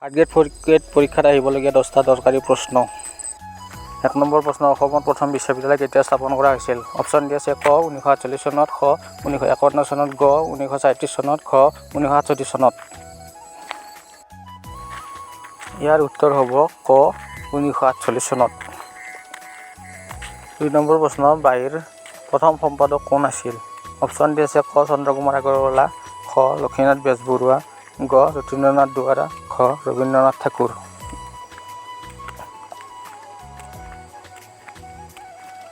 Grade পৰীক্ষাত আহিবলগীয়া 10টা দৰকাৰী প্ৰশ্ন। 1 নম্বৰ প্ৰশ্ন, অসমত প্ৰথম বিশ্ববিদ্যালয় কেতিয়া স্থাপন কৰা হৈছিল? অপশ্যন ডি আছে ক 1948 চনত, খ 1951 চনত, গ 1937 চনত, খ 1968 চনত। ইয়াৰ উত্তৰ হ'ব ক 1948 চনত। 2 নম্বৰ প্ৰশ্ন, বাঁহীৰ প্ৰথম সম্পাদক কোন আছিল? অপশ্যন ডি আছে ক চন্দ্ৰকুমাৰ আগৰৱালা, খ লক্ষ্মীনাথ বেজবৰুৱা, গ যতীন্দ্ৰনাথ দুৱৰা, খ ৰবীন্দ্ৰনাথ ঠাকুৰ।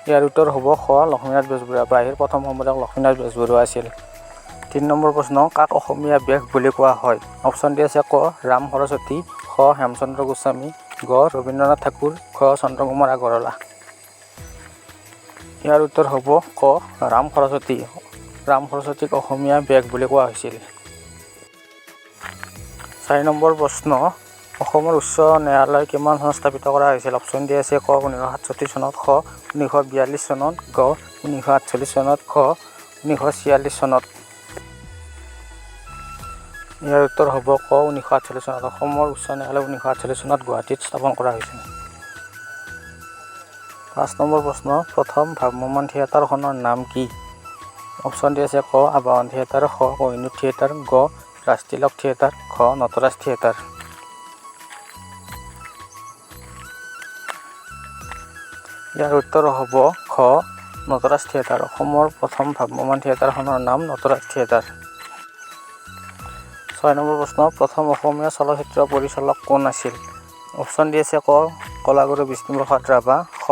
ইয়াৰ উত্তৰ হ'ব খ লক্ষ্মীনাথ বেজবৰুৱা। বাঁহীৰ প্ৰথম সম্পাদক লক্ষ্মীনাথ বেজবৰুৱা আছিল। 3 নম্বৰ প্ৰশ্ন, কাক অসমীয়া ব্যাস বুলি কোৱা হয়? অপশ্যন ডি আছে ক ৰাম সৰস্বতী, খ হেমচন্দ্ৰ গোস্বামী, গ ৰবীন্দ্ৰনাথ ঠাকুৰ, খ চন্দ্ৰকুমাৰ আগৰৱালা। ইয়াৰ উত্তৰ হ'ব ক ৰাম সৰস্বতী। ৰাম সৰস্বতীক অসমীয়া ব্যাস বুলি কোৱা হৈছিল। 4 নম্বৰ প্ৰশ্ন, অসমৰ উচ্চ ন্যায়ালয় কিমান চনত স্থাপিত কৰা হৈছিল? অপশ্যন ডি আছে ক 1967 চনত, খ 1942 চনত, গ 1948 চনত, খ 1946 চনত। ইয়াৰ উত্তৰ হ'ব ক 1948 চনত। অসমৰ উচ্চ ন্যায়ালয় 1948 চনত গুৱাহাটীত স্থাপন কৰা হৈছিল। 5 নম্বৰ প্ৰশ্ন, প্ৰথম ভ্ৰাম্যমাণ থিয়েটাৰখনৰ নাম কি? অপশ্যন ডি আছে ক আবাহন থিয়েটাৰ, খ কোহিনুৰ থিয়েটাৰ, গ ৰাজতিলক থিয়েটাৰ, খ নটৰাজ থিয়েটাৰ। ইয়াৰ উত্তৰ হ'ব খ নটৰাজ থিয়েটাৰ। অসমৰ প্ৰথম ভ্ৰাম্যমাণ থিয়েটাৰখনৰ নাম নটৰাজ থিয়েটাৰ। 6 নম্বৰ প্ৰশ্ন, প্ৰথম অসমীয়া চলচ্চিত্ৰ পৰিচালক কোন আছিল? অপশ্যন ডি আছে ক কলাগুৰু বিষ্ণুপ্ৰসাদ ৰাভা, খ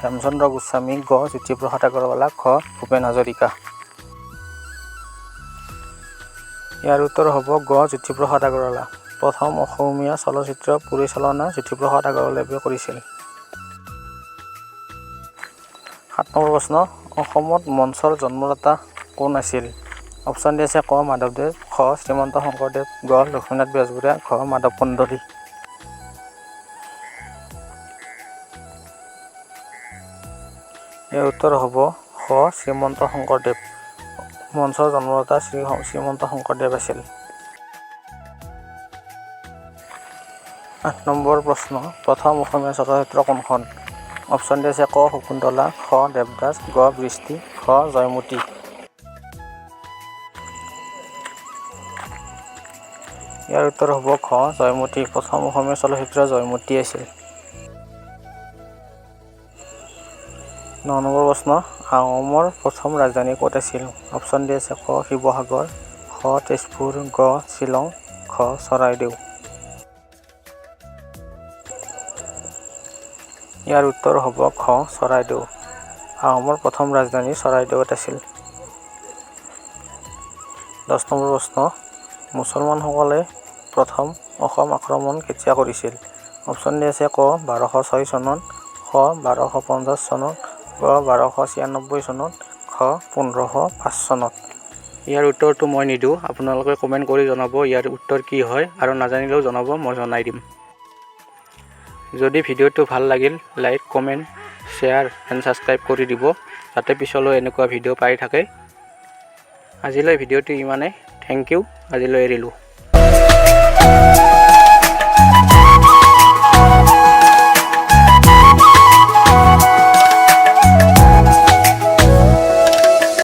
হেমচন্দ্ৰ গোস্বামী, গ জ্যোতিপ্ৰসাদ আগৰৱালা, খ ভূপেন হাজৰিকা। ইয়াৰ উত্তৰ হ'ব গ জ্যোতিপ্ৰসাদ আগৰৱালা। প্ৰথম অসমীয়া চলচ্চিত্ৰ পৰিচালনা জ্যোতিপ্ৰসাদ আগৰৱালাই কৰিছিল। 7 নম্বৰ প্ৰশ্ন, অসমত মঞ্চৰ জন্মদাতা কোন আছিল? অপশ্যন ডি আছে ক মাধৱদেৱ, খ শ্ৰীমন্ত শংকৰদেৱ, গ লক্ষ্মীনাথ বেজবৰুৱা, খ মাধৱ কন্দলী। ইয়াৰ উত্তৰ হ'ব খ শ্ৰীমন্ত শংকৰদেৱ। মঞ্চৰ জন্মদাতা শ্ৰীমন্ত শংকৰদেৱ আছিল। 8 নম্বৰ প্ৰশ্ন, প্ৰথম অসমীয়া চলচ্চিত্ৰ কোনখন? অপশ্যন ডি আছে ক শকুন্তলা, খ দেৱদাস, গ বৃষ্টি, খ জয়মতী। ইয়াৰ উত্তৰ হ'ব খ জয়মতী। প্ৰথম অসমীয়া চলচ্চিত্ৰ জয়মতী আছিল। 9 নম্বৰ প্ৰশ্ন, আহোমৰ প্ৰথম ৰাজধানী ক'ত আছিল? অপশ্যন ডি আছে ক শিৱসাগৰ, খ তেজপুৰ, গ শ্বিলং, খ চৰাইদেউ। ইয়াৰ উত্তৰ হ'ব খ চৰাইদেউ। আহোমৰ প্ৰথম ৰাজধানী চৰাইদেউত আছিল। 10 নম্বৰ প্ৰশ্ন, মুছলমানসকলে প্ৰথম অসম আক্ৰমণ কেতিয়া কৰিছিল? অপশ্যন ডি আছে ক 1206 চনত, খ 1250 চনত, গ 1296 চনত, খ 1505 চনত। ইয়াৰ উত্তৰটো মই নিদিওঁ, আপোনালোকে কমেণ্ট কৰি জনাব ইয়াৰ উত্তৰ কি হয়, আৰু নাজানিলেও জনাব, মই জনাই দিম। যদি ভিডিঅ'টো ভাল লাগিল like, comment, share and subscribe কৰি দিব, যাতে পিছলৈ এনেকুৱা ভিডিঅ' পাই থাকে। আজিলৈ ভিডিঅ'টো ইমানেই। Thank you. আজিলৈ এৰিলোঁ।